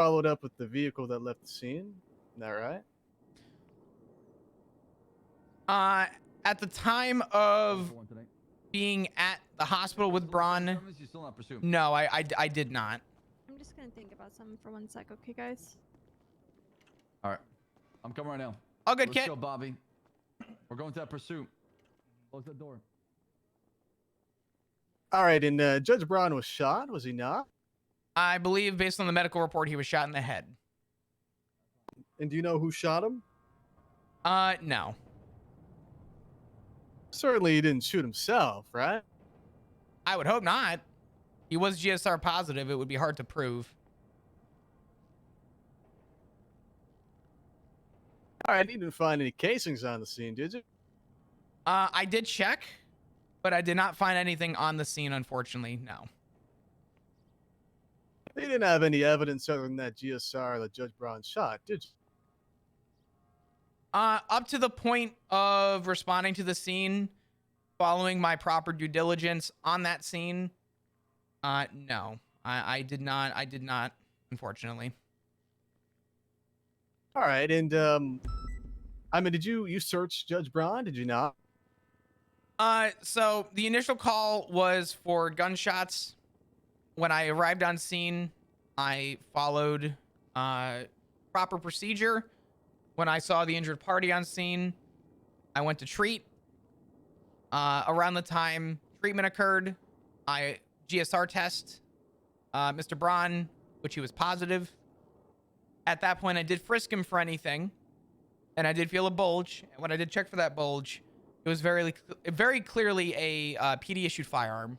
followed up with the vehicle that left the scene. Is that right? At the time of being at the hospital with Braun, no, I did not. I'm just gonna think about something for 1 sec, okay, guys? All right. I'm coming right now. All good, Let's Kit. go, Bobby. We're going to that pursuit. Close that door. All right, and Judge Braun was shot, was he not? I believe, based on the medical report, he was shot in the head. And do you know who shot him? No. Certainly he didn't shoot himself, right? I would hope not. He was GSR positive. It would be hard to prove. All right, you didn't find any casings on the scene, did you? I did check, but I did not find anything on the scene, unfortunately, no. You didn't have any evidence other than that GSR that Judge Braun shot, did you? Up to the point of responding to the scene, following my proper due diligence on that scene, no. I did not, unfortunately. All right, and I mean, did you search Judge Braun? Did you not? So the initial call was for gunshots. When I arrived on scene, I followed proper procedure. When I saw the injured party on scene, I went to treat. Around the time treatment occurred, I GSR test Mr. Braun, which he was positive. At that point, I did frisk him for anything, and I did feel a bulge. And when I did check for that bulge, it was very clearly a PD-issued firearm.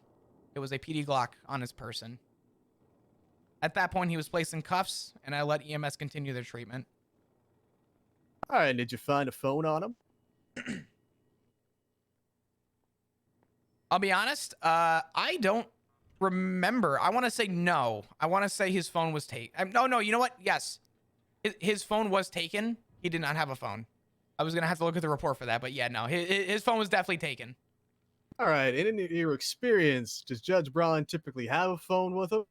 It was a PD Glock on his person. At that point, he was placed in cuffs, and I let EMS continue their treatment. All right, did you find a phone on him? I'll be honest, I don't remember. I want to say no. I want to say his phone was taken. No, you know what? Yes. His phone was taken. He did not have a phone. I was going to have to look at the report for that, but yeah, no. His phone was definitely taken. All right, and in your experience, does Judge Braun typically have a phone with him?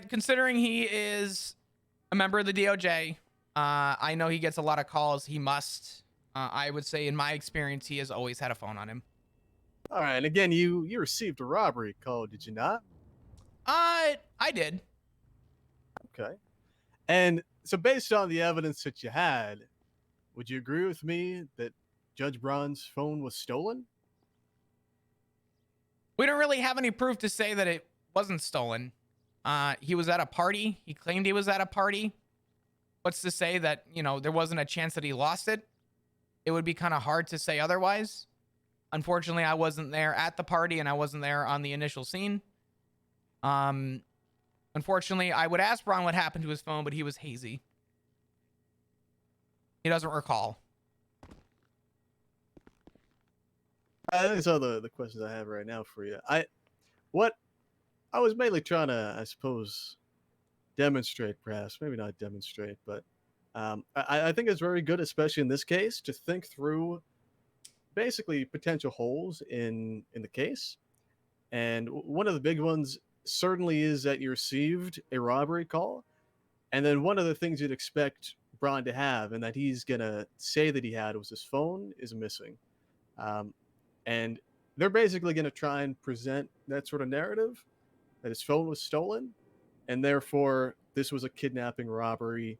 Considering he is a member of the DOJ, I know he gets a lot of calls. He must. I would say, in my experience, he has always had a phone on him. All right, and again, you received a robbery call, did you not? I did. Okay. And so based on the evidence that you had, would you agree with me that Judge Braun's phone was stolen? We don't really have any proof to say that it wasn't stolen. He was at a party. He claimed he was at a party. What's to say that, there wasn't a chance that he lost it? It would be kind of hard to say otherwise. Unfortunately, I wasn't there at the party, and I wasn't there on the initial scene. Unfortunately, I would ask Braun what happened to his phone, but he was hazy. He doesn't recall. These are the questions I have right now for you. I was mainly trying to, I suppose, demonstrate, perhaps, maybe not demonstrate, but I think it's very good, especially in this case, to think through basically potential holes in the case. And one of the big ones certainly is that you received a robbery call. And then one of the things you'd expect Braun to have, and that he's going to say that he had, was his phone is missing. And they're basically going to try and present that sort of narrative, that his phone was stolen, and therefore this was a kidnapping, robbery,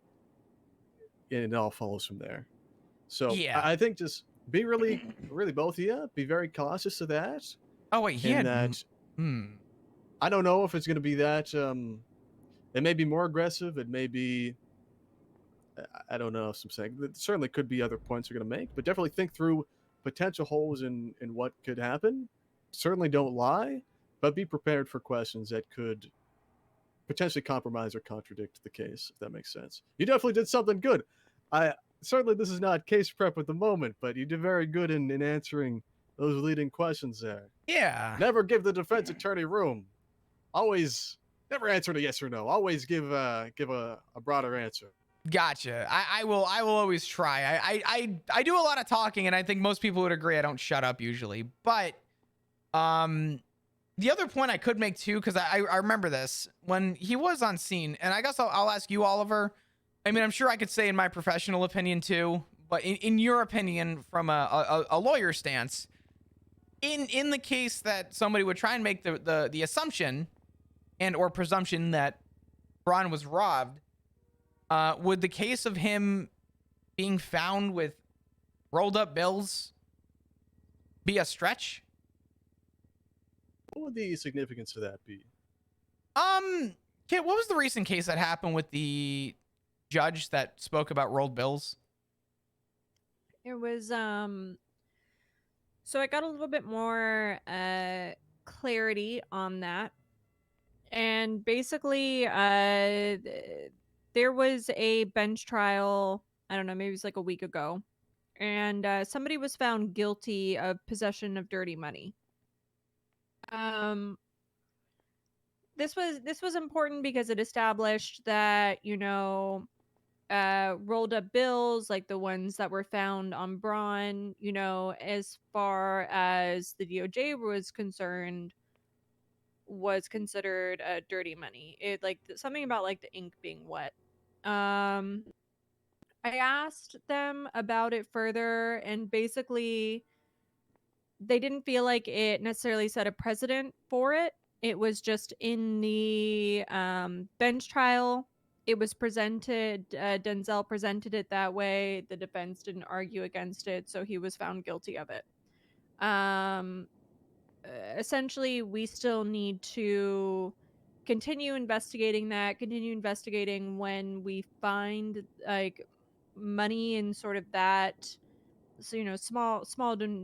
and it all follows from there. So yeah. I think just be really both of you, be very cautious of that. Oh wait, he had that. I don't know if it's going to be that. It may be more aggressive. It may be. I don't know. Some saying it certainly could be other points you're going to make, but definitely think through potential holes in what could happen. Certainly don't lie, but be prepared for questions that could potentially compromise or contradict the case, if that makes sense. You definitely did something good. Certainly this is not case prep at the moment, but you did very good in answering those leading questions there. Yeah. Never give the defense attorney room. Always never answer a yes or no. Always give a broader answer. Gotcha. I will always try. I do a lot of talking, and I think most people would agree I don't shut up usually. But The other point I could make too, because I remember this when he was on scene, and I guess I'll ask you, Oliver. I mean, I'm sure I could say in my professional opinion too, but in your opinion, from a lawyer stance, in the case that somebody would try and make the assumption and or presumption that Braun was robbed, would the case of him being found with rolled up bills be a stretch? What would the significance of that be? Kit, what was the recent case that happened with the judge that spoke about rolled bills? It was so I got a little bit more clarity on that. And basically there was a bench trial, I don't know, maybe it was like a week ago. And somebody was found guilty of possession of dirty money. This was important because it established that, you know, rolled up bills like the ones that were found on Braun, you know, as far as the DOJ was concerned, was considered dirty money. It like something about like the ink being wet. I asked them about it further, and basically they didn't feel like it necessarily set a precedent for it. It was just in the bench trial. It was presented, Denzel presented it that way. The defense didn't argue against it, so he was found guilty of it. Essentially, we still need to continue investigating that, continue investigating when we find like money in sort of that, so you know, small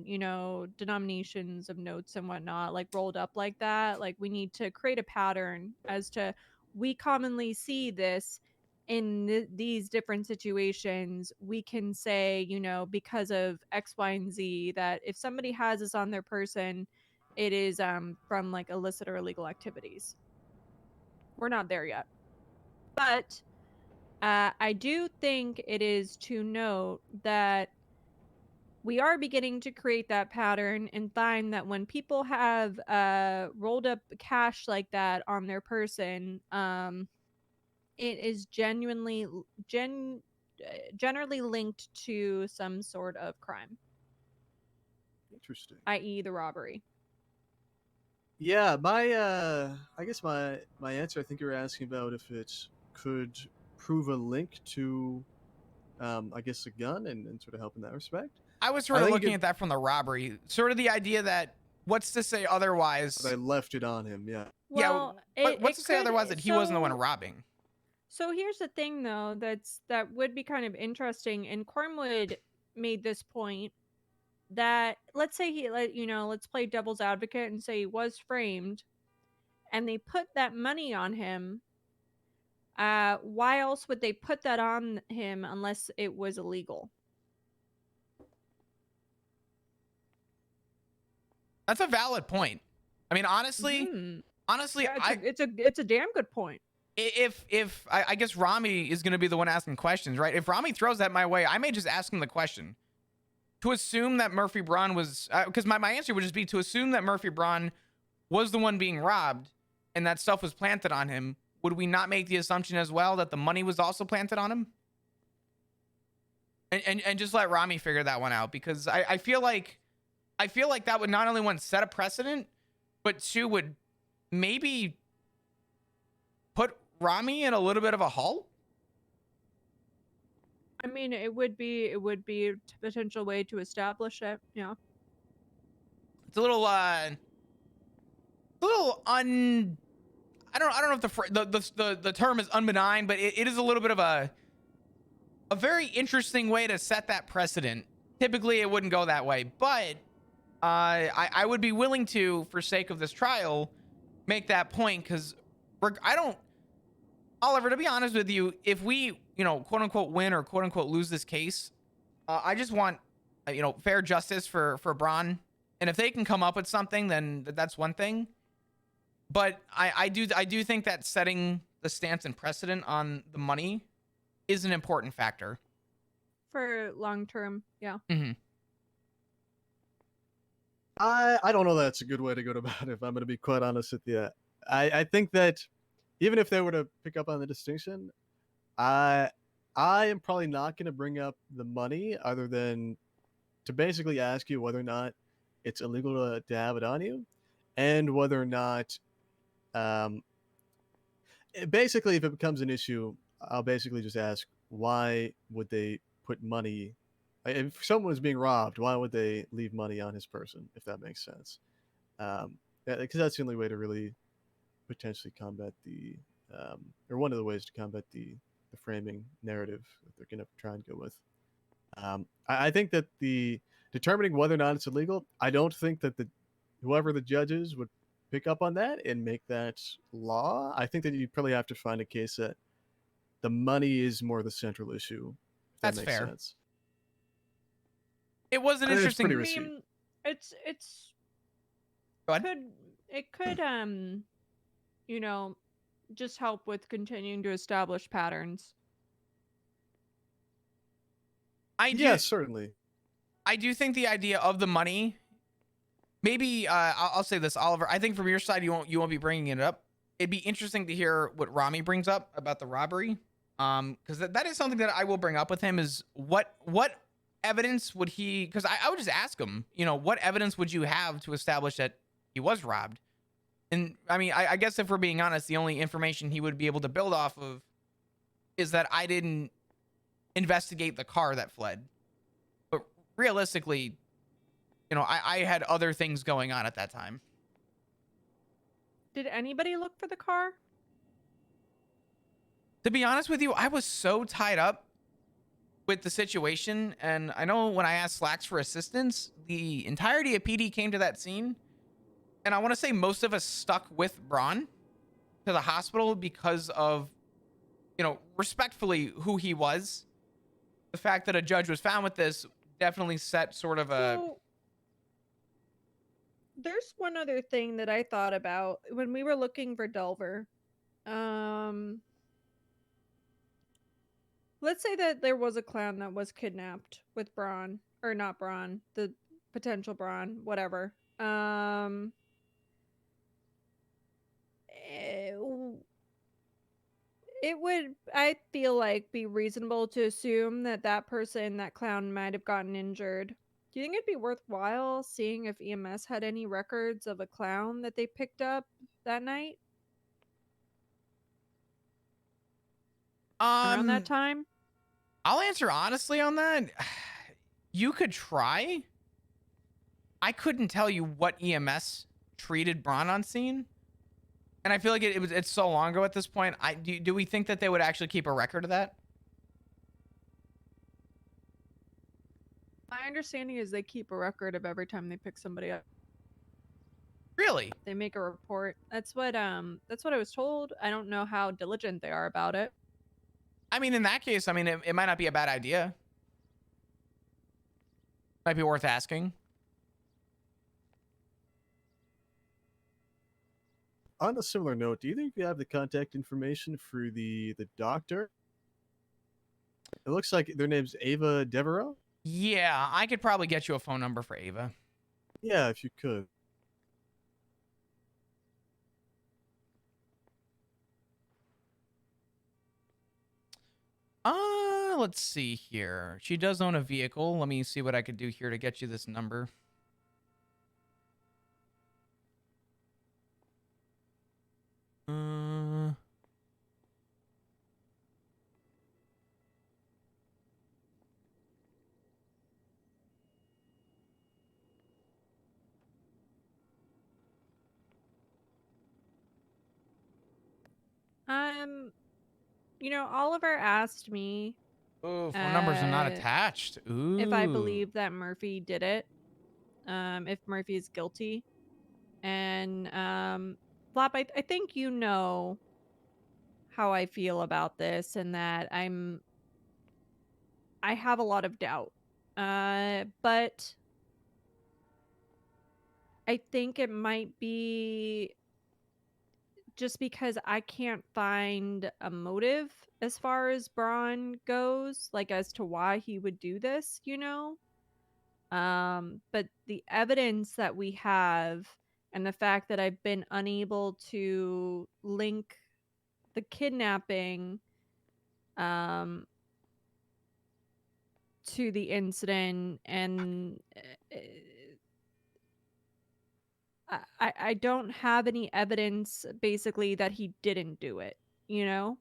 you know, denominations of notes and whatnot, like rolled up like that. Like we need to create a pattern as to, we commonly see this in these different situations. We can say, you know, because of X, Y, and Z, that if somebody has this on their person, it is from like illicit or illegal activities. We're not there yet, but I do think it is to note that we are beginning to create that pattern and find that when people have rolled up cash like that on their person, it is generally linked to some sort of crime, Interesting. i.e. the robbery. Yeah, my I guess my answer, I think you were asking about if it could prove a link to I guess a gun and sort of help in that respect. I was sort I of think looking at that from the robbery, sort of the idea that what's to say otherwise. But I left it on him, yeah. Well, what's to say otherwise that he wasn't the one so- robbing? So here's the thing, though, that would be kind of interesting. And Cornwood made this point that, let's say let's play devil's advocate and say he was framed, and they put that money on him. Why else would they put that on him unless it was illegal? That's a valid point. I mean, honestly, Yeah, it's a damn good point. If I guess Rami is going to be the one asking questions, right? If Rami throws that my way, I may just ask him the question. To assume that Murphy Braun was, because my answer would just be to assume that Murphy Braun was the one being robbed and that stuff was planted on him. Would we not make the assumption as well that the money was also planted on him? And just let Rami figure that one out, because I feel like that would not only one set a precedent, but two would maybe put Rami in a little bit of a halt. I mean, it would be a potential way to establish it. Yeah. It's a little I don't know if the term is unbenign, but it is a little bit of a very interesting way to set that precedent. Typically, it wouldn't go that way, but I would be willing to, for sake of this trial, make that point, because Oliver, to be honest with you, if we, quote unquote win or quote unquote lose this case, I just want, fair justice for Braun. And if they can come up with something, then that's one thing. But I do think that setting the stance and precedent on the money is an important factor. For long term, yeah. Mm-hmm. I don't know that's a good way to go about it, if I'm going to be quite honest with you. I think that even if they were to pick up on the distinction, I I am probably not going to bring up the money other than to basically ask you whether or not it's illegal to have it on you, and whether or not um, basically if it becomes an issue, I'll basically just ask why would they put money if someone is being robbed, why would they leave money on his person, if that makes sense? Because that's the only way to really potentially combat or one of the ways to combat the framing narrative that they're going to try and go with. I think that the determining whether or not it's illegal, I don't think that whoever the judges would pick up on that and make that law. I think that you'd probably have to find a case that the money is more the central issue, if that That's makes fair. sense. It was an I think it's pretty interesting. I risky. mean, it's Go ahead. could you know, just help with continuing to establish patterns. I do. Yeah, certainly. I do think the idea of the money. Maybe I'll say this, Oliver. I think from your side, you won't be bringing it up. It'd be interesting to hear what Rami brings up about the robbery. Because that is something that I will bring up with him. Is what evidence would he? Because I would just ask him. You know, what evidence would you have to establish that he was robbed? And I mean, I guess if we're being honest, the only information he would be able to build off of is that I didn't investigate the car that fled. But realistically, you know, I had other things going on at that time. Did anybody look for the car? To be honest with you, I was so tied up with the situation. And I know when I asked Slacks for assistance, the entirety of PD came to that scene. And I want to say most of us stuck with Braun to the hospital because of, you know, respectfully who he was. The fact that a judge was found with this definitely set sort of a... So, there's one other thing that I thought about when we were looking for Delver. Let's say that there was a clown that was kidnapped with Braun, or not Braun, the potential Braun, whatever. It would, I feel like, be reasonable to assume that that person, that clown, might have gotten injured. Do you think it'd be worthwhile seeing if EMS had any records of a clown that they picked up that night around that time? I'll answer honestly on that. You could try. I couldn't tell you what EMS treated Braun on scene. And I feel like it's so long ago at this point. Do we think that they would actually keep a record of that? My understanding is they keep a record of every time they pick somebody up. Really? They make a report. That's what I was told. I don't know how diligent they are about it. I mean, in that case, I mean, it might not be a bad idea. Might be worth asking. On a similar note, do you think you have the contact information for the doctor? It looks like their name's Ava Devereaux. Yeah, I could probably get you a phone number for Ava. Yeah, if you could. Let's see here. She does own a vehicle. Let me see what I could do here to get you this number. Oliver asked me Oh, phone numbers are not attached. Ooh. if I believe that Murphy did it, if Murphy is guilty. And Flop, I think you know how I feel about this, and that I have a lot of doubt. But I think it might be just because I can't find a motive as far as Braun goes, like as to why he would do this, you know? But the evidence that we have and the fact that I've been unable to link the kidnapping um, to the incident, and I don't have any evidence basically that he didn't do it, you know?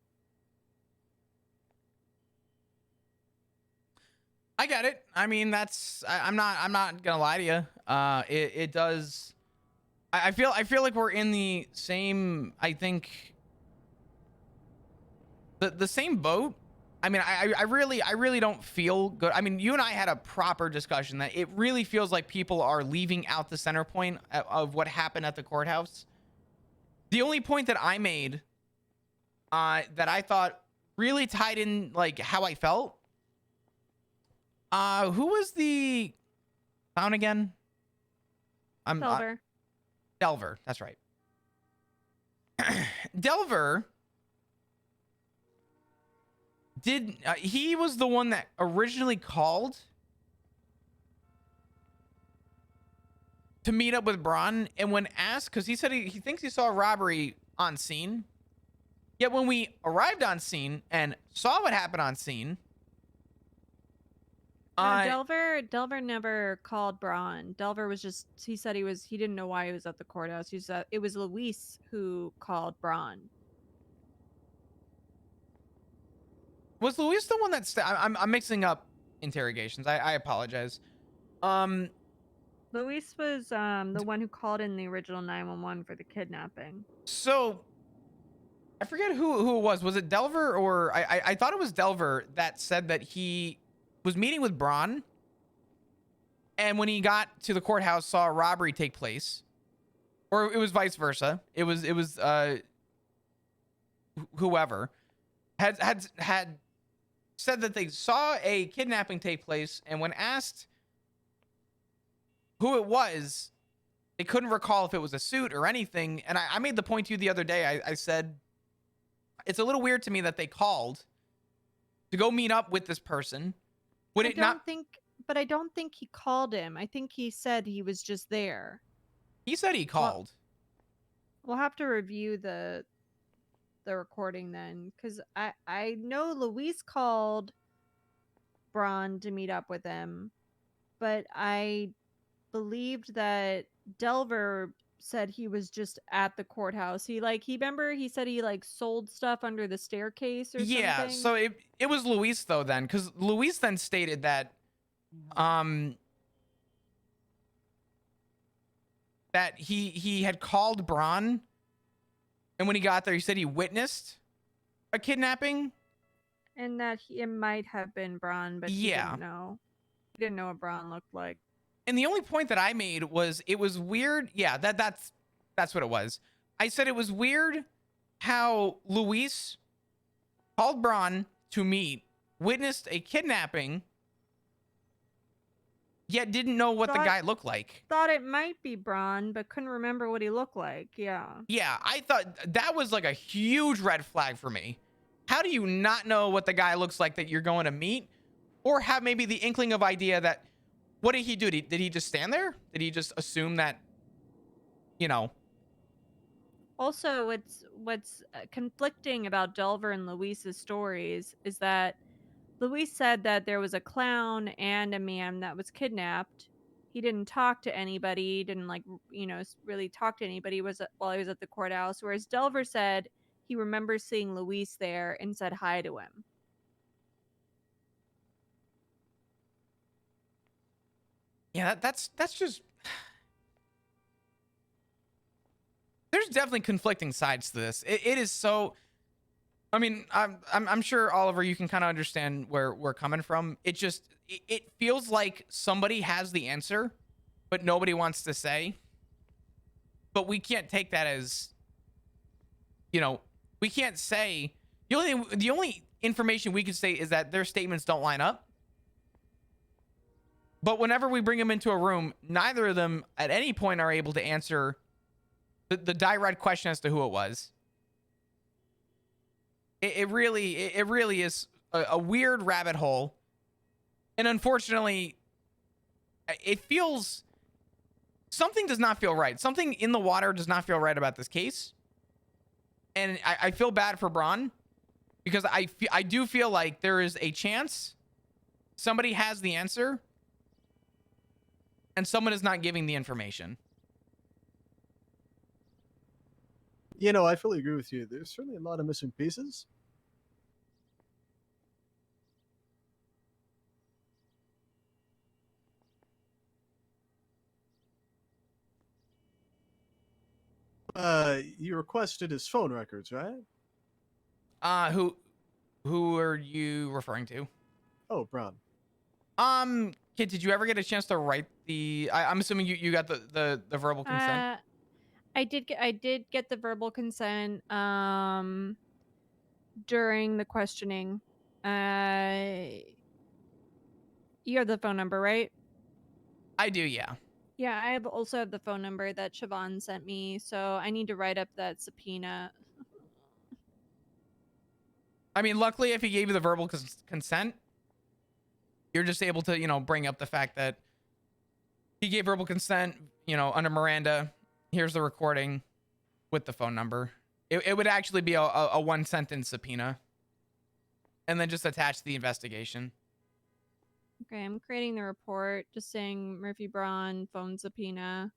I get it. I mean, I'm not gonna lie to you. It does. I feel like we're in the same. I think the same boat. I mean, I really don't feel good. I mean, you and I had a proper discussion that it really feels like people are leaving out the center point of what happened at the courthouse. The only point that I made, that I thought really tied in like how I felt. Who was the clown again? Silver. Delver. That's right. Delver did. He was the one that originally called to meet up with Braun, and when asked, because he said he thinks he saw a robbery on scene. Yet when we arrived on scene and saw what happened on scene, Delver never called Braun. Delver was just, he said he didn't know why he was at the courthouse. He said it was Luis who called Braun. was Luis the one that's I'm mixing up interrogations. I apologize. Luis was the one who called in the original 911 for the kidnapping. So I forget who it was. Was it Delver, or I thought it was Delver that said that he was meeting with Braun, and when he got to the courthouse saw a robbery take place, or it was vice versa. It was whoever had said that they saw a kidnapping take place, and when asked who it was, they couldn't recall if it was a suit or anything. And I made the point to you the other day. I said it's a little weird to me that they called to go meet up with this person. Would it not? But I don't think he called him. I think he said he was just there. He said he called. We'll have to review the recording then, because I know Luis called Braun to meet up with him, but I believed that Delver said he was just at the courthouse. He remember he said he sold stuff under the staircase or something. Yeah, so it was Luis though then, because Luis then stated that that he had called Braun, and when he got there he said he witnessed a kidnapping, and that it might have been Braun, but he didn't know. He didn't know what Braun looked like. And the only point that I made was it was weird. Yeah, that's what it was. I said it was weird how Luis called Braun to meet, witnessed a kidnapping, yet didn't know what the guy looked like. Thought it might be Braun, but couldn't remember what he looked like. Yeah. Yeah, I thought that was like a huge red flag for me. How do you not know what the guy looks like that you're going to meet? Or have maybe the inkling of idea that, what did he do? Did he just stand there? Did he just assume that, Also, what's conflicting about Delver and Luis's stories is that Luis said that there was a clown and a man that was kidnapped. He didn't talk to anybody, didn't really talk to anybody while he was at the courthouse, whereas Delver said he remembers seeing Luis there and said hi to him. Yeah, that's just, there's definitely conflicting sides to this. It is so, I mean, I'm sure, Oliver, you can kind of understand where we're coming from. It feels like somebody has the answer, but nobody wants to say. But we can't take that as, we can't say, the only information we can say is that their statements don't line up. But whenever we bring them into a room, neither of them at any point are able to answer the direct question as to who it was. It really is a weird rabbit hole. And unfortunately, it feels, something does not feel right. Something in the water does not feel right about this case. And I feel bad for Braun because I do feel like there is a chance somebody has the answer and someone is not giving the information. You know, I fully agree with you. There's certainly a lot of missing pieces. You requested his phone records, right? Who are you referring to? Oh, Brown. Kid, did you ever get a chance to write I'm assuming you got the verbal consent? I did get the verbal consent during the questioning. You have the phone number, right? I do, yeah. Yeah, I also have the phone number that Siobhan sent me, so I need to write up that subpoena. I mean, luckily, if he gave you the verbal consent, you're just able to, bring up the fact that he gave verbal consent, under Miranda. Here's the recording with the phone number. It would actually be a one sentence subpoena, and then just attach the investigation. Okay, I'm creating the report, just saying Murphy Braun phone subpoena.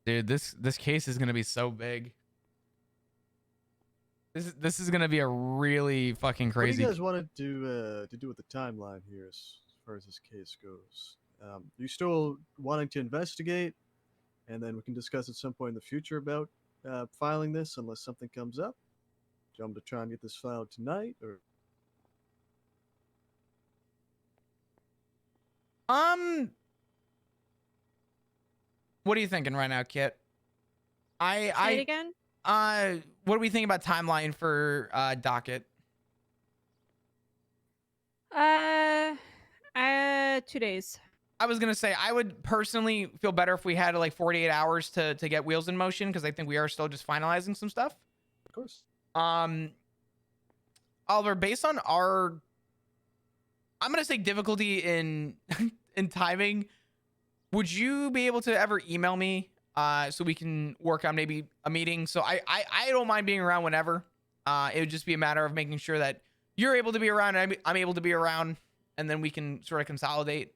Dude, this case is gonna be so big. This is gonna be a really fucking crazy. What do you guys want to do with the timeline here as far as this case goes? You still wanting to investigate, and then we can discuss at some point in the future about filing this, unless something comes up. Do you want me to try and get this filed tonight, or? What are you thinking right now, Kit? Say it again? What do we think about timeline for docket? 2 days. I was gonna say I would personally feel better if we had like 48 hours to get wheels in motion, because I think we are still just finalizing some stuff. Of course. Oliver, based on our, I'm gonna say difficulty in in timing, would you be able to ever email me so we can work on maybe a meeting? So I don't mind being around whenever. It would just be a matter of making sure that you're able to be around and I'm able to be around, and then we can sort of consolidate.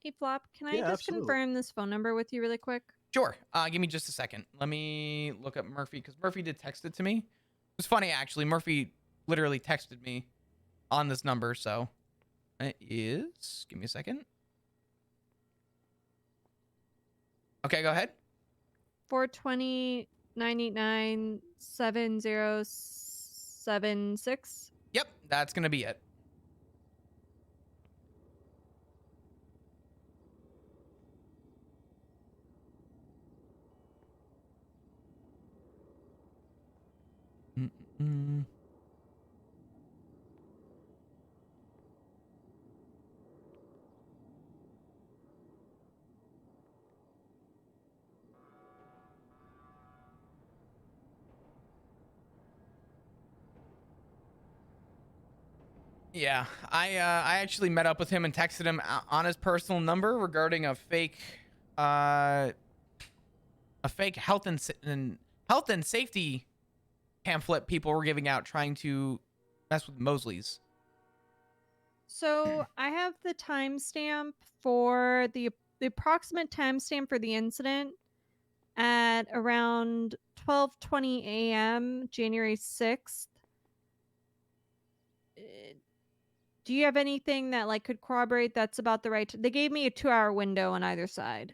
Hey, Flop, can I Yeah, just absolutely. confirm this phone number with you really quick? Sure. Give me just a second. Let me look up Murphy, because Murphy did text it to me. It was funny, actually. Murphy literally texted me on this number, so it is. Give me a second. Okay, go ahead. 420-989-7076. Yep, that's gonna be it. Mm-mm. Yeah, I actually met up with him and texted him on his personal number regarding a fake health and safety pamphlet people were giving out, trying to mess with Mosley's. So I have the timestamp for the approximate timestamp for the incident at around 12:20 a.m. January 6th. Do you have anything that like could corroborate that's about the right? They gave me a 2-hour window on either side.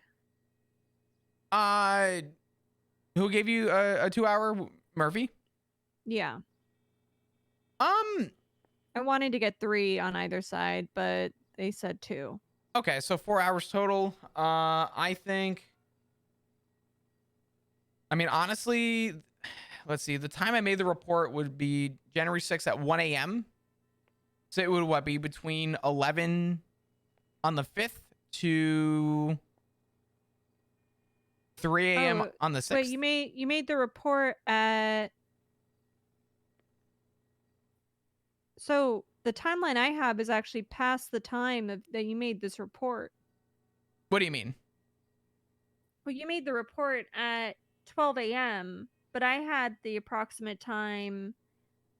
Who gave you a 2-hour, Murphy? Yeah. I wanted to get 3 on either side, but they said 2. Okay, so 4 hours total. I think. I mean, honestly, let's see. The time I made the report would be January 6th at 1 a.m. So it would be between 11 on the 5th to 3 a.m. Oh, on the 6th. wait, you made the report at. So the timeline I have is actually past the time that you made this report. What do you mean? Well, you made the report at 12 a.m., but I had the approximate time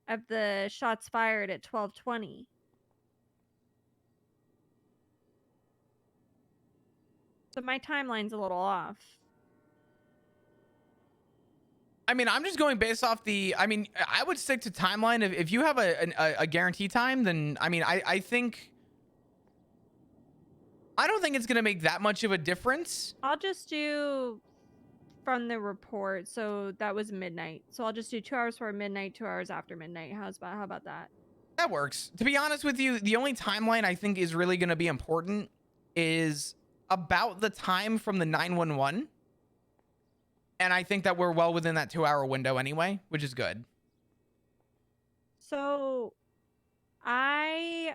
of the shots fired at 12:20. So my timeline's a little off. I mean, I'm just going based off the. I mean, I would stick to timeline. If you have a guarantee time, then I mean, I think. I don't think it's gonna make that much of a difference. I'll just do from the report. So that was midnight. So I'll just do 2 hours before midnight, 2 hours after midnight. How about that? That works. To be honest with you, the only timeline I think is really gonna be important is about the time from the 911. And I think that we're well within that 2-hour window anyway, which is good. So I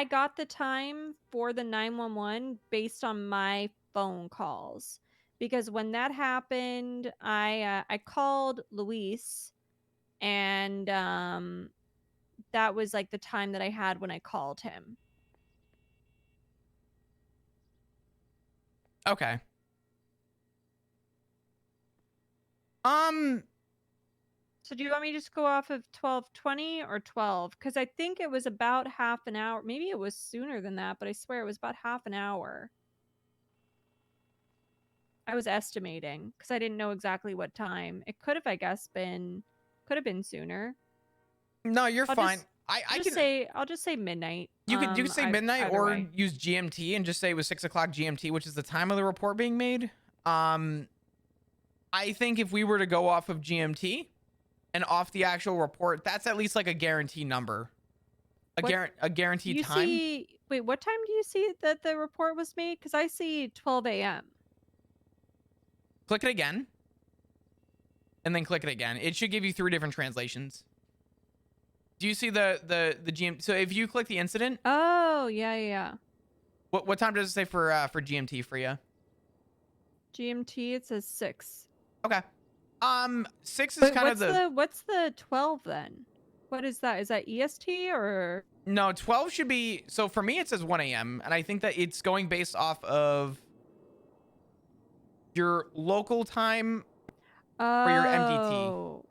got the time for the 911 based on my phone calls, because when that happened, I called Luis, and that was like the time that I had when I called him. Okay. So do you want me to just go off of 12:20 or 12? Because I think it was about half an hour. Maybe it was sooner than that, but I swear it was about half an hour. I was estimating because I didn't know exactly what time. It could have, I guess, could have been sooner. No, you're I'll fine. just- I I'll just say midnight. You could say midnight either or way. use GMT and just say it was 6 o'clock GMT, which is the time of the report being made. I think if we were to go off of GMT and off the actual report, that's at least like a guarantee number. A guaranteed you time. Wait, what time do you see that the report was made? Because I see 12 a.m. Click it again. And then click it again. It should give you 3 different translations. Do you see the GMT? So if you click the incident, Oh, yeah. what time does it say for GMT for you? GMT, it says 6. Okay. 6 is But kind of what's the 12 then? What is that? Is that EST or? No, 12 should be, so for me it says 1 a.m. and I think that it's going based off of your local time for your MDT, Oh.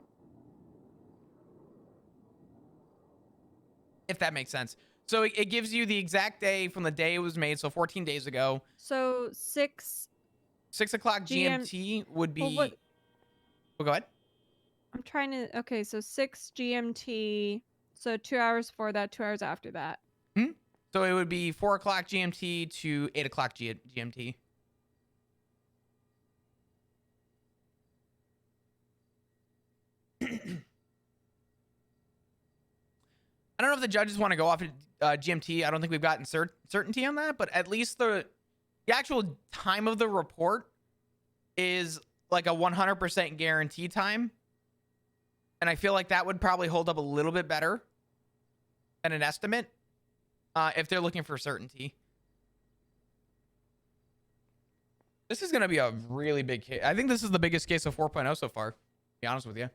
if that makes sense. So it gives you the exact day from the day it was made, so 14 days ago. So 6 o'clock GMT would be. Well, go ahead. I'm trying to. Okay, so 6 GMT. So 2 hours before that, 2 hours after that. So it would be 4 o'clock GMT to 8 o'clock GMT. I don't know if the judges want to go off of GMT. I don't think we've gotten certainty on that, but at least the actual time of the report is like a 100% guarantee time. And I feel like that would probably hold up a little bit better than an estimate if they're looking for certainty. This is going to be a really big case. I think this is the biggest case of 4.0 so far, to be honest with you.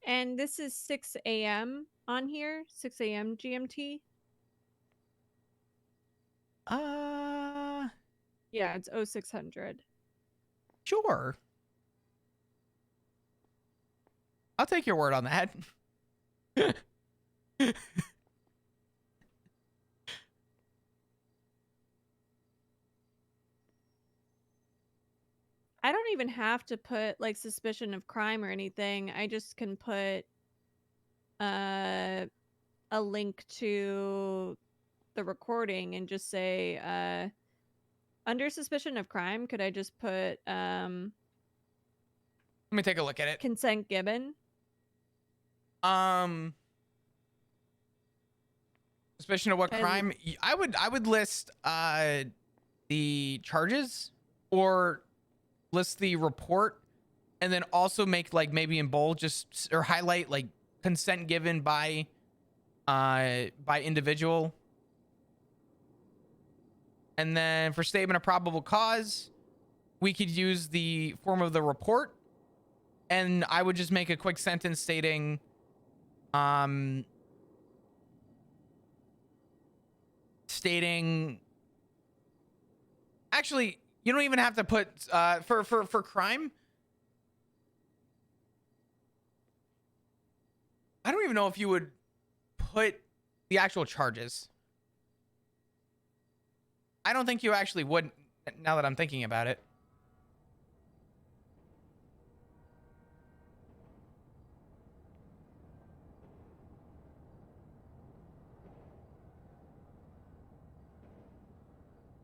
And this is 6 a.m. on here, 6 a.m. GMT. Yeah, it's 0600. Sure. I'll take your word on that. I don't even have to put like suspicion of crime or anything. I just can put a link to the recording and just say under suspicion of crime, could I just put Let me take a look at it. consent given? Suspicion of what As- crime? I would list the charges or list the report, and then also make like maybe in bold just or highlight like consent given by individual And then for statement of probable cause, we could use the form of the report. And I would just make a quick sentence stating, actually, you don't even have to put, for crime. I don't even know if you would put the actual charges. I don't think you actually would, now that I'm thinking about it.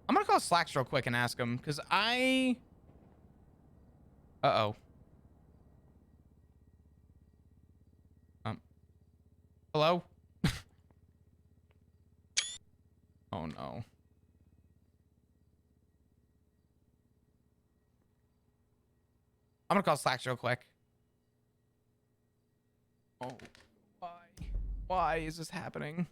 I'm gonna call Slacks real quick and ask him, because uh-oh. Hello? Oh no. I'm gonna call Slacks real quick. Oh, why? Why is this happening?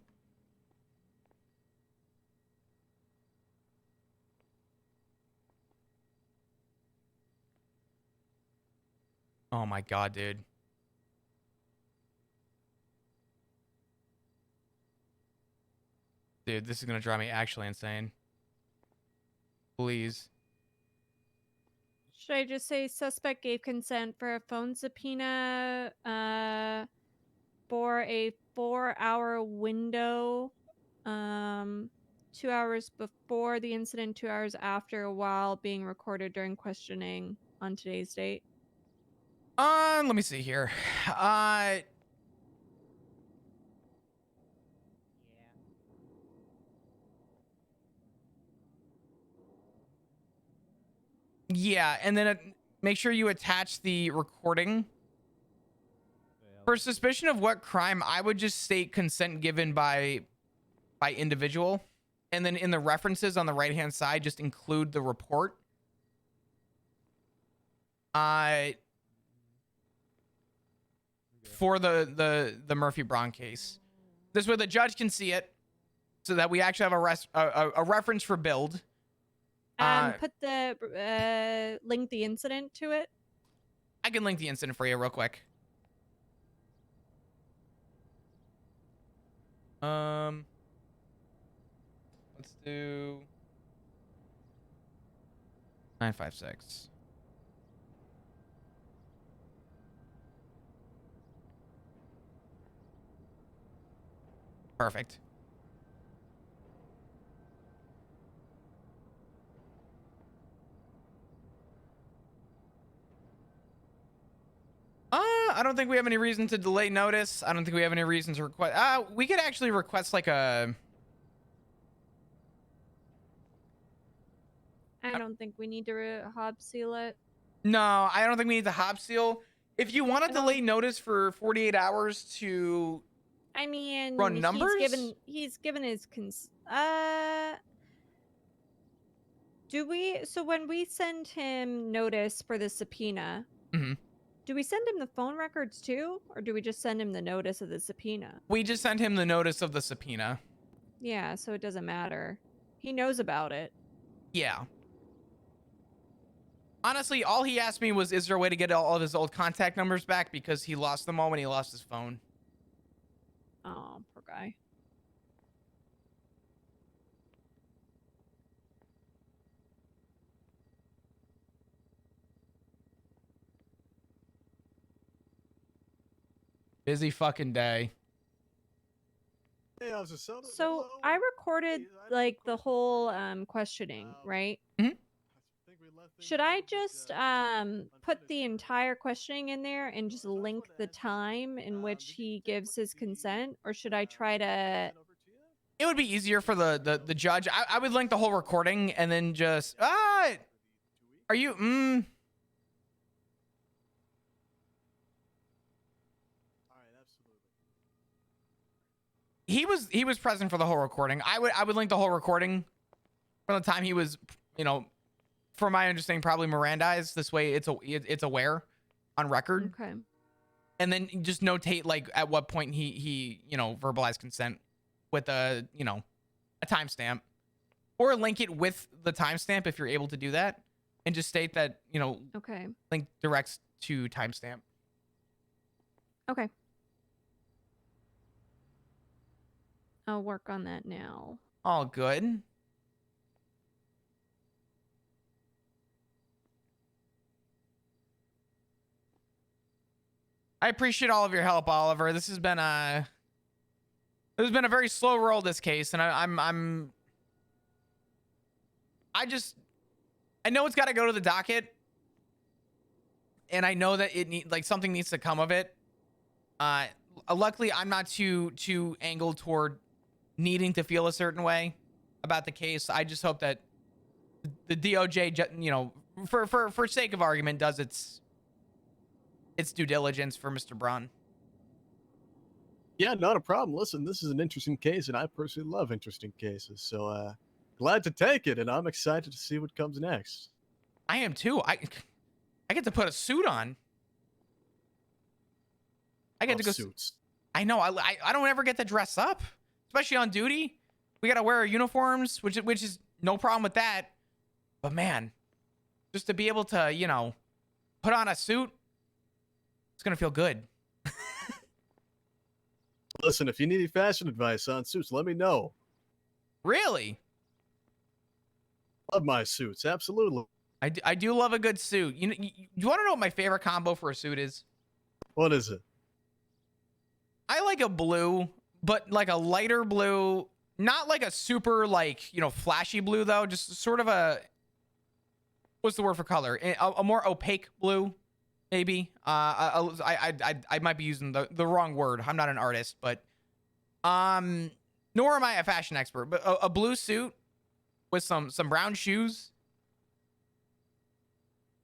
Oh my god, dude. Dude, this is gonna drive me actually insane. Please. Should I just say suspect gave consent for a phone subpoena for a 4-hour window, 2 hours before the incident, 2 hours after, while being recorded during questioning on today's date? Let me see here. Yeah, and then make sure you attach the recording. For suspicion of what crime, I would just state consent given by individual, and then in the references on the right hand side, just include the report. For the Murphy Braun case, this way the judge can see it, so that we actually have a reference for build. Put the link the incident to it. I can link the incident for you real quick. Let's do 956. Perfect. I don't think we have any reason to delay notice. I don't think we have any reason to request. We could actually request like a. I don't think we need to hob seal it. No, I don't think we need the hop seal. If you want to delay notice for 48 hours to. I mean, run numbers. He's given his Do we? So when we send him notice for the subpoena, do we send him the phone records too, or do we just send him the notice of the subpoena? We just sent him the notice of the subpoena. Yeah, so it doesn't matter. He knows about it. Yeah. Honestly, all he asked me was, is there a way to get all of his old contact numbers back, because he lost them all when he lost his phone. Oh, poor guy. Busy fucking day. Hey, officer, So I recorded like the whole questioning, right? Should I just put the entire questioning in there and just link the time in which he gives his consent, or should I try to? It would be easier for the judge. I would link the whole recording and then just are you He was present for the whole recording. I would link the whole recording from the time he was, from my understanding, probably Mirandized. This way it's aware on record. Okay. And then just notate like at what point he verbalized consent with a timestamp. or link it with the timestamp if you're able to do that, and just state that, you know, Okay. link directs to timestamp. Okay. I'll work on that now. All good. I appreciate all of your help, Oliver. This has been a very slow roll, this case, and I know it's got to go to the docket, and I know that something needs to come of it. Luckily, I'm not too angled toward needing to feel a certain way about the case. I just hope that the DOJ, you know, for sake of argument, does its due diligence for Mr. Braun. Yeah, not a problem. Listen, this is an interesting case, and I personally love interesting cases. So glad to take it, and I'm excited to see what comes next. I am too. I get to put a suit on. I get to go. Suits. I know. I don't ever get to dress up, especially on duty. We gotta wear our uniforms, which is no problem with that. But man, just to be able to, you know, put on a suit, it's gonna feel good. Listen, if you need any fashion advice on suits, let me know. Really? Love my suits, absolutely. I do love a good suit. You want to know what my favorite combo for a suit is? What is it? I like a blue, but like a lighter blue, not like a super, like, you know, flashy blue though. Just sort of a, what's the word for color? A more opaque blue, maybe. I might be using the wrong word. I'm not an artist, but nor am I a fashion expert. But a blue suit with some brown shoes.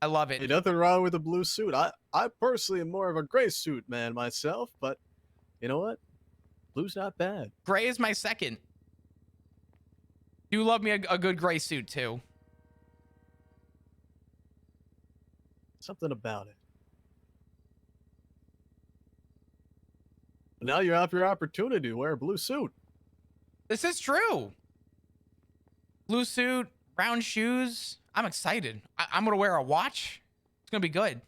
I love it. Hey, nothing wrong with a blue suit. I personally am more of a gray suit man myself, but you know what? Blue's not bad. Gray is my second. You love me a good gray suit too. Something about it. Now you have your opportunity to wear a blue suit. This is true. Blue suit, brown shoes. I'm excited. I'm going to wear a watch. It's going to be good.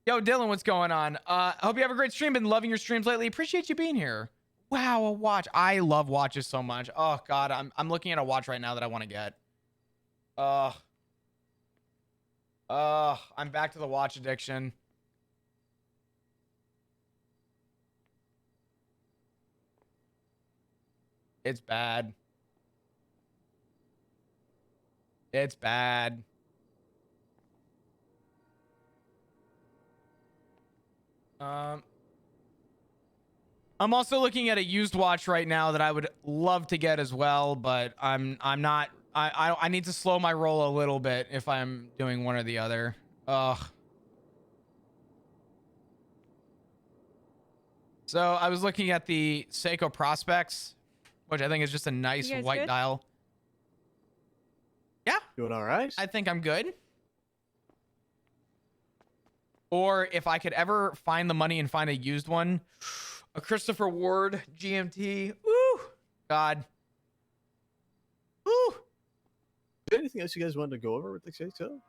Yo, Dylan, what's going on? Hope you have a great stream. Been loving your streams lately. Appreciate you being here. Wow, a watch. I love watches so much. Oh God, I'm looking at a watch right now that I want to get. I'm back to the watch addiction. It's bad. It's bad. I'm also looking at a used watch right now that I would love to get as well, but I'm not. I need to slow my roll a little bit if I'm doing one or the other. Ugh. So I was looking at the Seiko Prospects, which I think is just a nice white good? dial. Yeah, Doing all right? I think I'm good. Or if I could ever find the money and find a used one, a Christopher Ward GMT. Ooh, God. Ooh. Is there anything else you guys wanted to go over with the Seiko?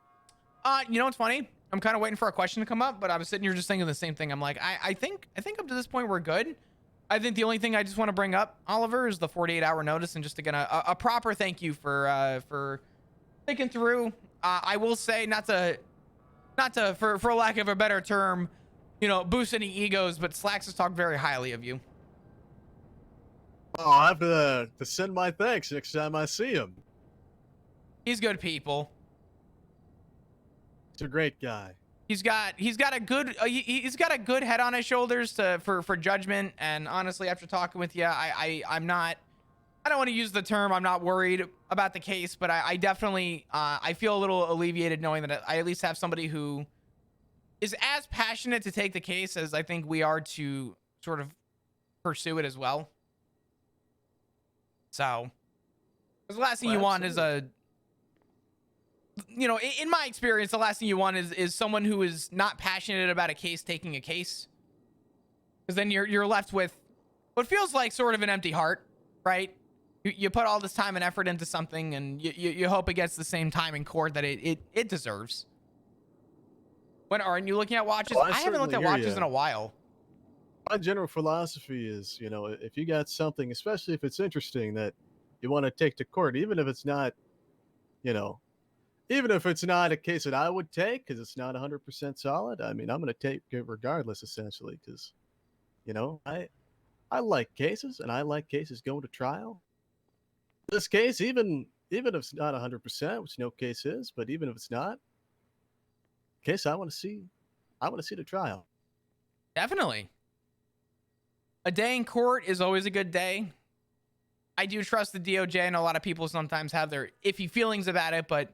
You know what's funny? I'm kind of waiting for a question to come up, but I was sitting here just thinking the same thing. I'm like, I think up to this point we're good. I think the only thing I just want to bring up, Oliver, is the 48-hour notice, and just to get a proper thank you for thinking through. I will say, not to for lack of a better term, you know, boost any egos, but Slacks has talked very highly of you. Oh, I'll have to send my thanks next time I see him. He's good people. He's a great guy. He's got a good head on his shoulders for judgment. And honestly, after talking with you, I don't want to use the term I'm not worried about the case, but I definitely I feel a little alleviated knowing that I at least have somebody who is as passionate to take the case as I think we are to sort of pursue it as well. So, 'cause the last thing you want is a you know, in my experience, the last thing you want is someone who is not passionate about a case taking a case, because then you're left with what feels like sort of an empty heart, right? You put all this time and effort into something, and you hope it gets the same time in court that it deserves. When aren't you looking at watches? Oh, I haven't looked certainly at hear watches ya. in a while. My general philosophy is, if you got something, especially if it's interesting, that you want to take to court, even if it's not, you know, even if it's not a case that I would take because it's not 100% solid. I mean, I'm going to take it regardless, essentially, because I like cases and I like cases going to trial. This case, even if it's not 100%, which no case is, but even if it's not, case I want to see the trial. Definitely. A day in court is always a good day. I do trust the DOJ, and a lot of people sometimes have their iffy feelings about it, but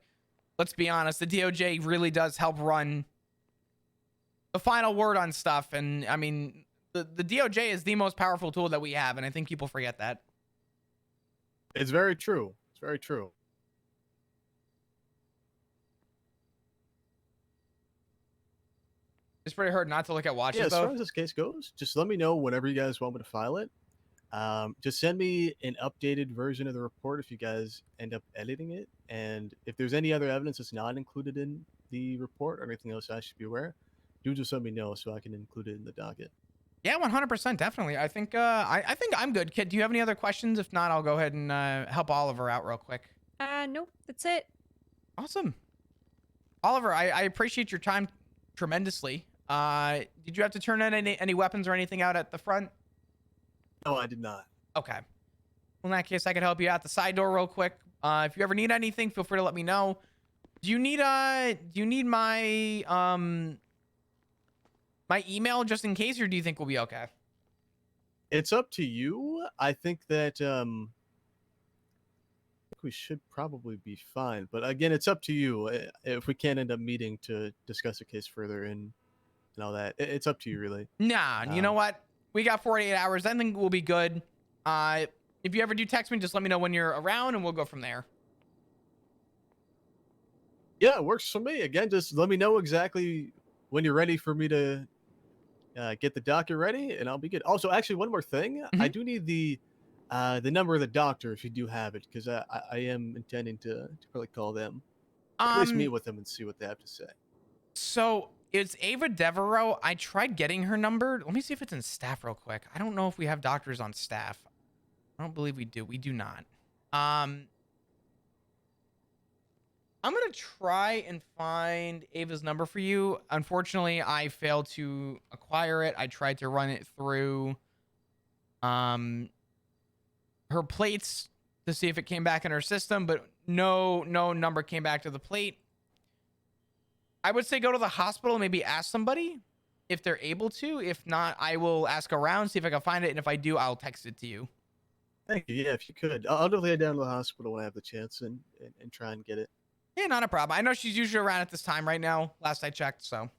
let's be honest, the DOJ really does help run the final word on stuff. And I mean, the DOJ is the most powerful tool that we have, and I think people forget that. It's very true. It's very true. It's pretty hard not to look at watches, Yeah, as far though. as this case goes, just let me know whenever you guys want me to file it. Just send me an updated version of the report if you guys end up editing it. And if there's any other evidence that's not included in the report or anything else I should be aware, do just let me know so I can include it in the docket. Yeah, 100%, definitely. I think I think I'm good. Kid, do you have any other questions? If not, I'll go ahead and help Oliver out real quick. Nope, that's it. Awesome. Oliver, I appreciate your time tremendously. Did you have to turn in any weapons or anything out at the front? No, I did not. Okay. Well, in that case, I could help you out the side door real quick. If you ever need anything, feel free to let me know. Do you need my my email just in case, or do you think we'll be okay? It's up to you. I think that we should probably be fine. But again, it's up to you. If we can't end up meeting to discuss the case further and all that, it's up to you, really. Nah, you know Um, what? We got 48 hours. I think we'll be good. If you ever do text me, just let me know when you're around, and we'll go from there. Yeah, it works for me. Again, just let me know exactly when you're ready for me to get the docket ready, and I'll be good. Also, actually, one more thing. I Mhm. do need the number of the doctor if you do have it, because I am intending to probably call them, at least meet with them and see what they have to say. So it's Ava Devereaux. I tried getting her number. Let me see if it's in staff real quick. I don't know if we have doctors on staff. I don't believe we do. We do not. I'm gonna try and find Ava's number for you. Unfortunately, I failed to acquire it. I tried to run it through her plates to see if it came back in her system, but no number came back to the plate. I would say go to the hospital, maybe ask somebody if they're able to. If not, I will ask around, see if I can find it, and if I do, I'll text it to you. Thank you. Yeah, if you could, I'll definitely head down to the hospital when I have the chance and try and get it. Yeah, not a problem. I know she's usually around at this time right now, last I checked, so.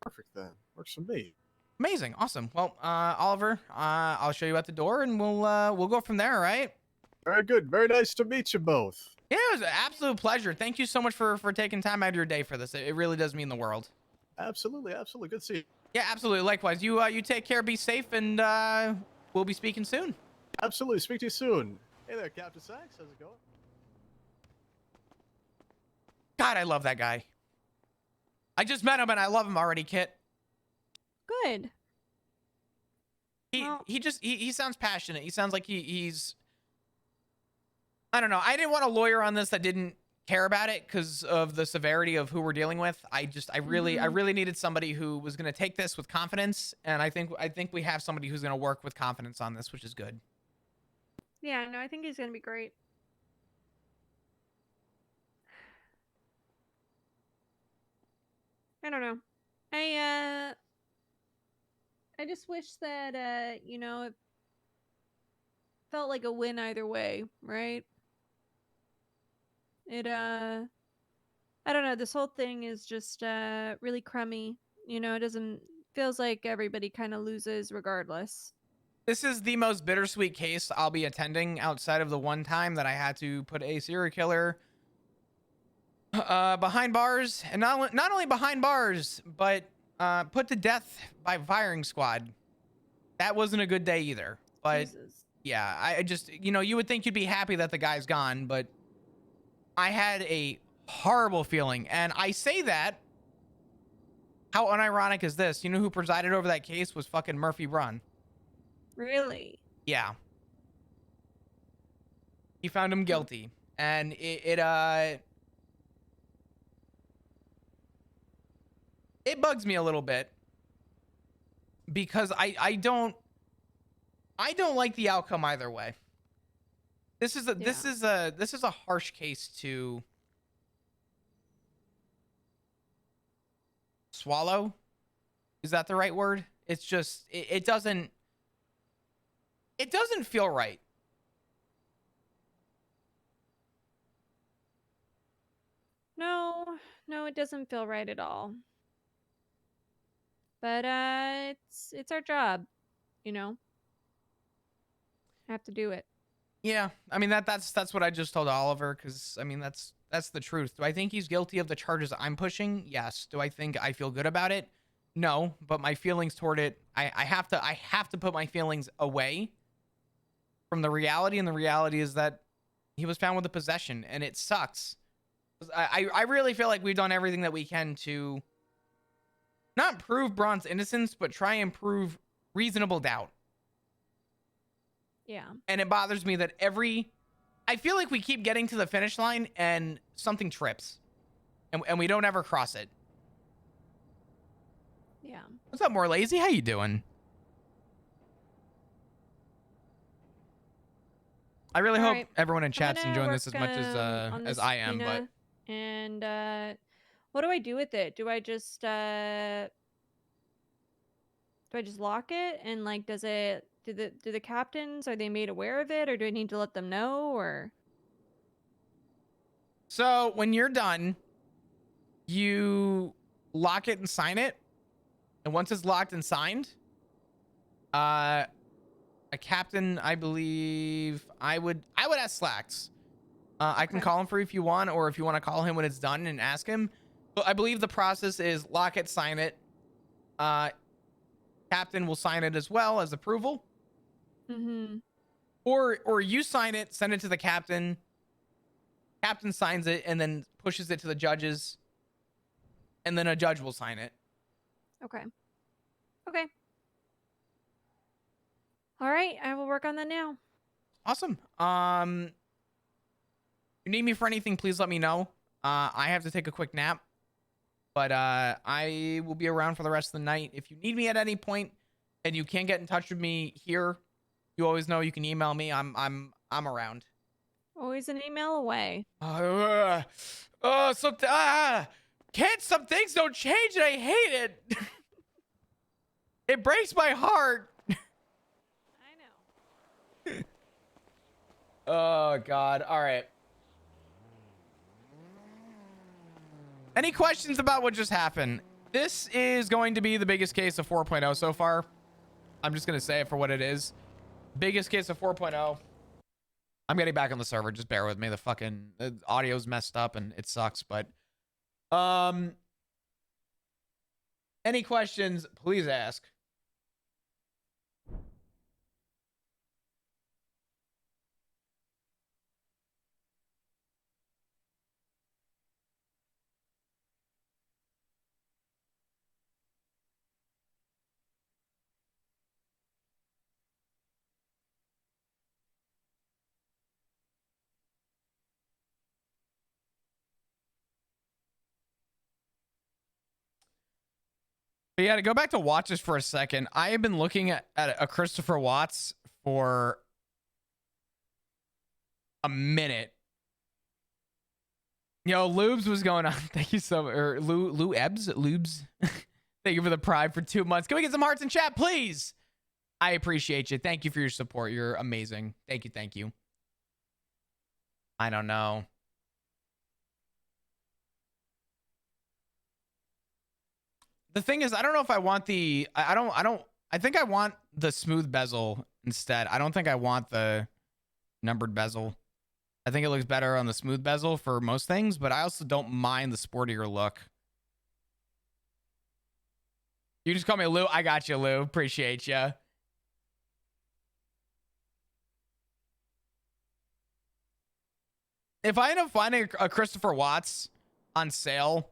Perfect then. Works for me. Amazing. Awesome. Well, Oliver, I'll show you at the door, and we'll go from there, all right? Very good. Very nice to meet you both. Yeah, it was an absolute pleasure. Thank you so much for taking time out of your day for this. It really does mean the world. Absolutely, absolutely. Good to see you. Yeah, absolutely. Likewise. You take care, be safe, and we'll be speaking soon. Absolutely. Speak to you soon. Hey there, Captain Sykes. How's it going? God, I love that guy. I just met him and I love him already, Kit. Good. Well- He sounds passionate. He sounds like he's I don't know. I didn't want a lawyer on this that didn't care about it because of the severity of who we're dealing with. I really needed somebody who was going to take this with confidence, and I think we have somebody who's going to work with confidence on this, which is good. Yeah, no, I think he's gonna be great. I don't know. I just wish that it felt like a win either way, right? I don't know, this whole thing is just really crummy. It doesn't feels like everybody kind of loses regardless. This is the most bittersweet case I'll be attending outside of the one time that I had to put a serial killer behind bars, and not only behind bars, but put to death by firing squad. That wasn't a good day either. But Jesus. yeah, I just, you would think you'd be happy that the guy's gone, but I had a horrible feeling. And I say that, how unironic is this? You know who presided over that case was fucking Murphy Brun. Really? Yeah. He found him guilty. And it bugs me a little bit because I don't like the outcome either way. This is a harsh case to swallow. Is that the right word? It's just it doesn't feel right. No, it doesn't feel right at all. But it's our job, you know. Have to do it. Yeah, I mean that's what I just told Oliver, because I mean that's the truth. Do I think he's guilty of the charges I'm pushing? Yes. Do I think I feel good about it? No, but my feelings toward it, I have to put my feelings away from the reality, and the reality is that he was found with a possession, and it sucks. I really feel like we've done everything that we can to not prove Braun's innocence, but try and prove reasonable doubt. Yeah. And it bothers me that I feel like we keep getting to the finish line and something trips, and we don't ever cross it. Yeah. What's up, more lazy? How you doing? I really All hope right. everyone in I'm chat's gonna enjoying this as work, much on as this I am. But subpoena, and what do I do with it? Do I just lock it, and like do the captains, are they made aware of it, or do I need to let them know, or? so when you're done, you lock it and sign it, and once it's locked and signed, a captain, I believe, I would ask Slacks. I can Okay. call him for you if you want, or if you want to call him when it's done and ask him. But I believe the process is lock it, sign it. Captain will sign it as well as approval. Mm-hmm. Or you sign it, send it to the captain. Captain signs it and then pushes it to the judges. And then a judge will sign it. Okay. Okay. All right, I will work on that now. Awesome. If you need me for anything, please let me know. I have to take a quick nap, but I will be around for the rest of the night. If you need me at any point and you can't get in touch with me here, you always know you can email me. I'm around. Always an email away. Some things don't change, and I hate it. It breaks my heart. I know. Oh God. All right. Any questions about what just happened? This is going to be the biggest case of 4.0 so far. I'm just going to say it for what it is. Biggest case of 4.0. I'm getting back on the server. Just bear with me. The audio's messed up and it sucks, but any questions, please ask. But yeah, to go back to watches for a second, I have been looking at a Christopher Watts for a minute. Yo, Lubes was going on. Thank you so much. Or Lou Ebbs? Lubes? Thank you for the pride for 2 months. Can we get some hearts in chat, please? I appreciate you. Thank you for your support. You're amazing. Thank you. Thank you. I don't know. The thing is, I don't know if I want the, I think I want the smooth bezel instead. I don't think I want the numbered bezel. I think it looks better on the smooth bezel for most things, but I also don't mind the sportier look. You just call me Lou. I got you, Lou. Appreciate you. If I end up finding a Christopher Watts on sale,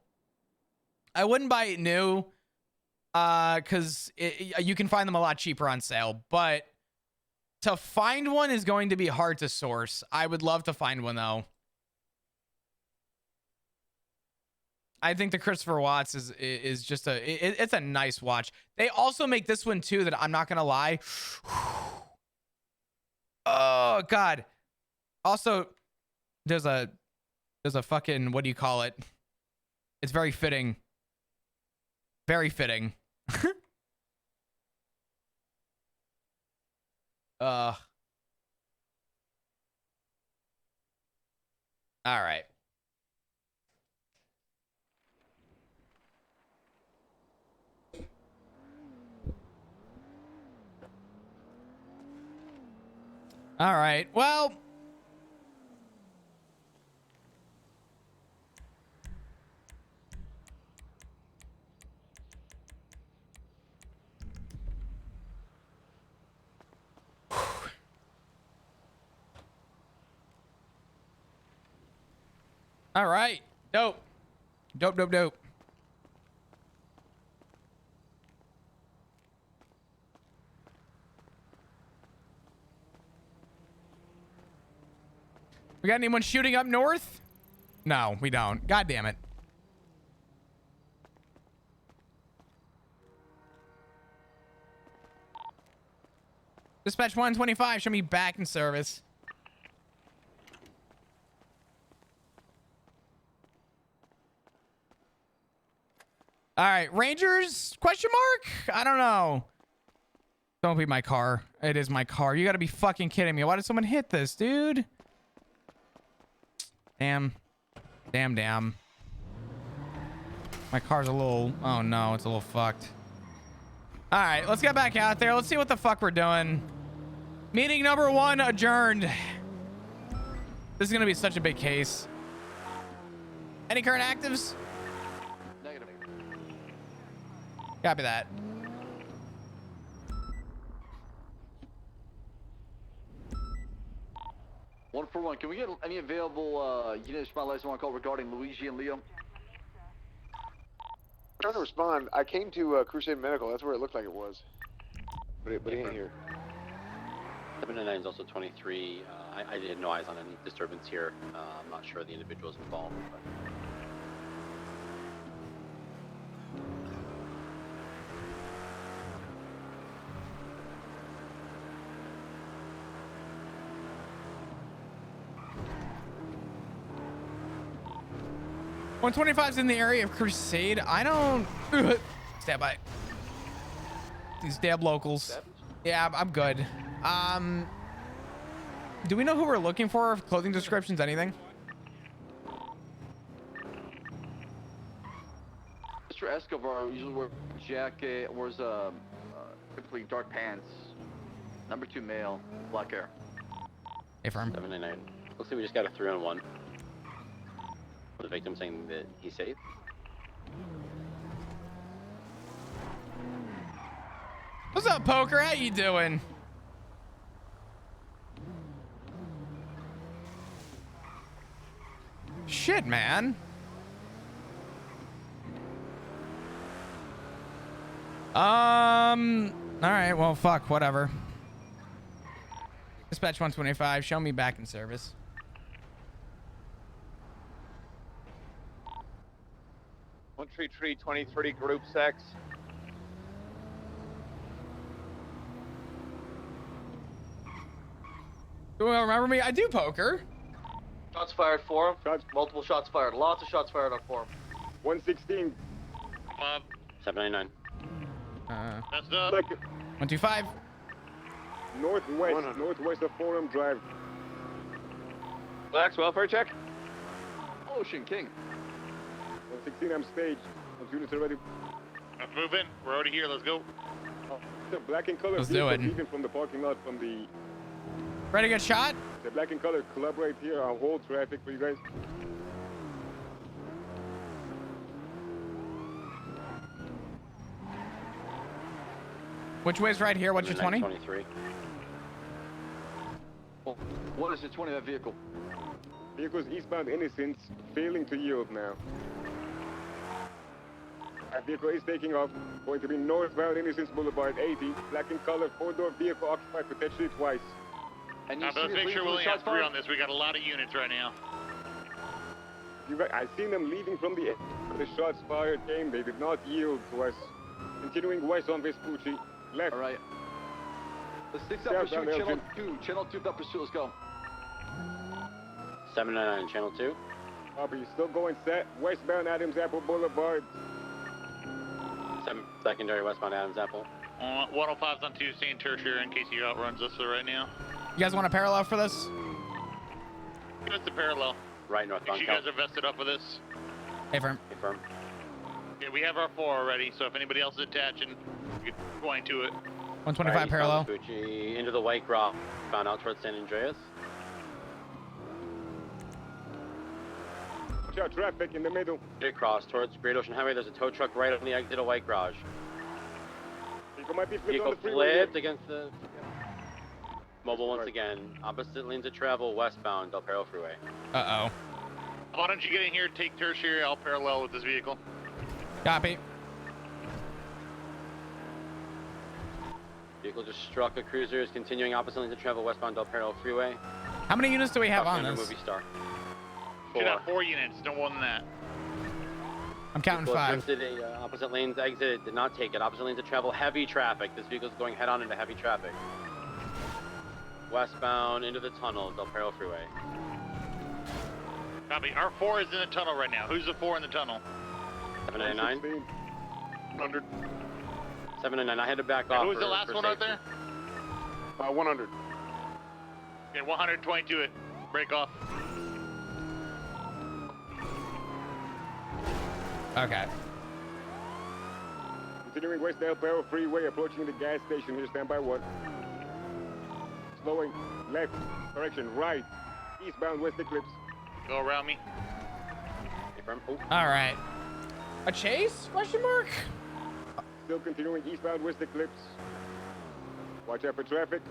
I wouldn't buy it new because you can find them a lot cheaper on sale. But to find one is going to be hard to source. I would love to find one, though. I think the Christopher Watts is just it's a nice watch. They also make this one too that I'm not gonna lie. Oh God. Also, there's a fucking, what do you call it? It's very fitting. Very fitting. All right. All right. Well, all right. Dope. Dope, dope, dope. We got anyone shooting up north? No, we don't. God damn it. Dispatch 125, show me back in service. All right, Rangers, question mark? I don't know. Don't be my car. It is my car. You gotta be fucking kidding me. Why did someone hit this, dude? Damn. Damn, damn. My car's a little... Oh, no. It's a little fucked. All right. Let's get back out there. Let's see what the fuck we're doing. Meeting number 1 adjourned. This is going to be such a big case. Any current actives? Negative. Copy that. One for one. Can we get any available units from my license one call regarding Luigi and Leo? I'm trying to respond. I came to Crusade Medical. That's where it looked like it was. But it ain't here. 799 is also 23. I had no eyes on any disturbance here. I'm not sure the individuals involved. But... .125's in the area of Crusade. I don't... Stand by. These damn locals. Yeah, I'm good. Do we know who we're looking for? Clothing descriptions, anything? Mr. Escobar usually wears a jacket, wears typically dark pants. Number 2 male, black hair. Hey, firm. 799. Looks like we just got a 3-on-1. The victim saying that he's safe. What's up, Poker? How you doing? Shit, man. All right, well, fuck, whatever. Dispatch 125, show me back in service. Tree 23, Group 6. Do you remember me? I do, Poker. Shots fired for him. Multiple shots fired. Lots of shots fired on for him. 116. 799. That's up. 125. Northwest of Forum Drive. Blacks, welfare check. Ocean King. 116, I'm staged. Units are ready. Let's move in. We're already here. Let's go. The black and color Let's do it. leaving from the parking lot from the Ready to get shot? The black and color collaborate here. I'll hold traffic for you guys. Which way's right here? What's your 20? 23. Oh, what is the 20 of that vehicle? Vehicles eastbound Innocence failing to yield now. That vehicle is taking off. Going to be northbound Innocence Boulevard 80. Black in color, 4-door vehicle occupied potentially twice. And you Let's see the make police sure we with only the have shots 3 fired? on this. We got a lot of units right now. I've seen them leaving from the shots fired came. They did not yield to us. Continuing west on Vespucci. Left. All right. Let's stick that Southbound pursuit. Elgin. Channel 2, that pursuit. Let's go. 799, channel 2. Copy. Still going set. Westbound Adams Apple Boulevard. 7 secondary westbound Adams Apple. 105's on 2, staying tertiary in case he outruns us right now. You guys want a parallel for this? Give us the parallel. Right Make northbound. sure you guys are vested up with this. Hey, firm. Confirm. Okay, we have our 4 already, so if anybody else is attaching, we can point to it. 125 Right, parallel. Vespucci, into the White Grove. Found out towards San Andreas. Watch out, traffic in the middle. Straight across towards Great Ocean Highway. There's a tow truck right on the exit of White Garage. Vehicle might be flipped Vehicle on the freeway. here. flipped against the... Mobile once again. Opposite lanes of travel westbound Del Perro Freeway. Uh-oh. Why don't you get in here, take tertiary, I'll parallel with this vehicle. Copy. Vehicle just struck a cruiser. Is continuing opposite lanes of travel westbound Del Perro Freeway. How many units do we have on Under this? Movie Star. Should have 4 units, no more than that. I'm counting Vehicle 5. drifted a, opposite lanes exit. Did not take it. Opposite lanes of travel. Heavy traffic. This vehicle is going head on into heavy traffic. Westbound into the tunnel, Del Perro Freeway. Copy. Our 4 is in the tunnel right now. Who's the 4 in the tunnel? 799. 100. 799. I had to back And off. who's the for- last for one out safety. there? 100. Okay, 122 it. Break off. Okay. Continuing west Del Perro Freeway, approaching the gas station here. Stand by 1. Slowing. Left. Correction. Right. Eastbound West Eclipse. Go around me. Confirm. Oh, All right. A chase? Question mark? Still continuing eastbound West Eclipse. Watch out for traffic.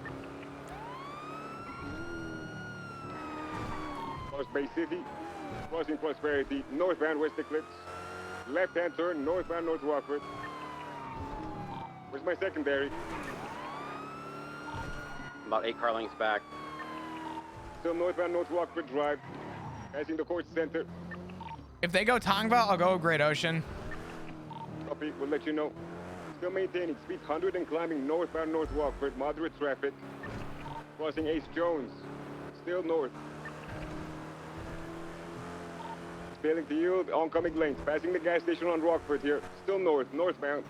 Cross Bay City. Crossing Prosperity. Northbound West Eclipse. Left-hand turn. Northbound North Rockford. Where's my secondary? about 8 car lengths back. Still northbound North Rockford Drive. Passing the court center. If they go Tongva, I'll go Great Ocean. Copy. We'll let you know. Still maintaining speed 100 and climbing northbound North Rockford. Moderate traffic. Crossing Ace Jones. Still north. Failing to yield. Oncoming lanes. Passing the gas station on Rockford here. Still north. Northbound.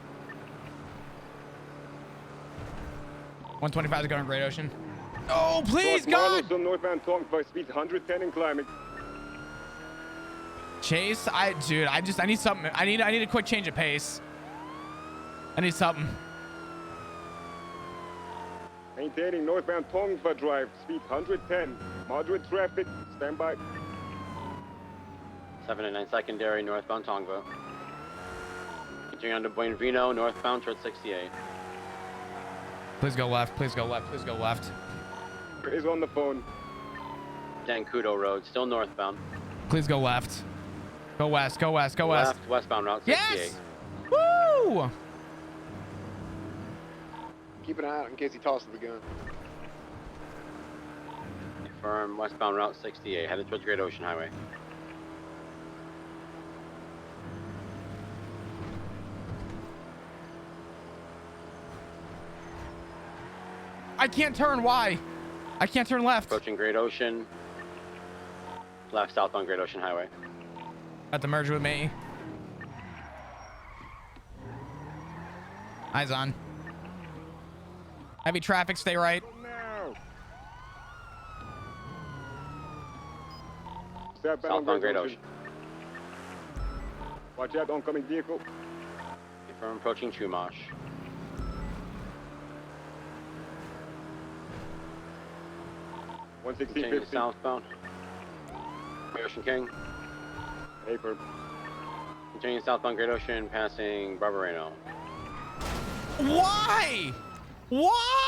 125 is going Great Ocean. Oh, please, North Marlow, God! still northbound Tongva. Speed 110 and climbing. Chase, I need something. I need a quick change of pace. I need something. Maintaining northbound Tongva Drive. Speed 110. Moderate traffic. Stand by. 7 and 9 secondary, northbound Tongva. Continuing on to Buenavino, northbound towards 68. Please go left. Please go left. Please go left. Is on the phone. Dancudo Road, still northbound. Please go left. Go west. Go west. Go west. Left, westbound route 68. Yes! Woo! Keep an eye out in case he tosses the gun. Confirm, westbound route 68, headed towards Great Ocean Highway. I can't turn. Why? I can't turn left. Approaching Great Ocean. Left south on Great Ocean Highway. At the merge with me. Eyes on. Heavy traffic. Stay right. No. South on Great Ocean. Watch out, oncoming vehicle. Confirm, approaching Chumash. Continuing 116.50. southbound. Great Ocean King. Paper. Continuing southbound Great Ocean, passing Barbareno. Why? Why?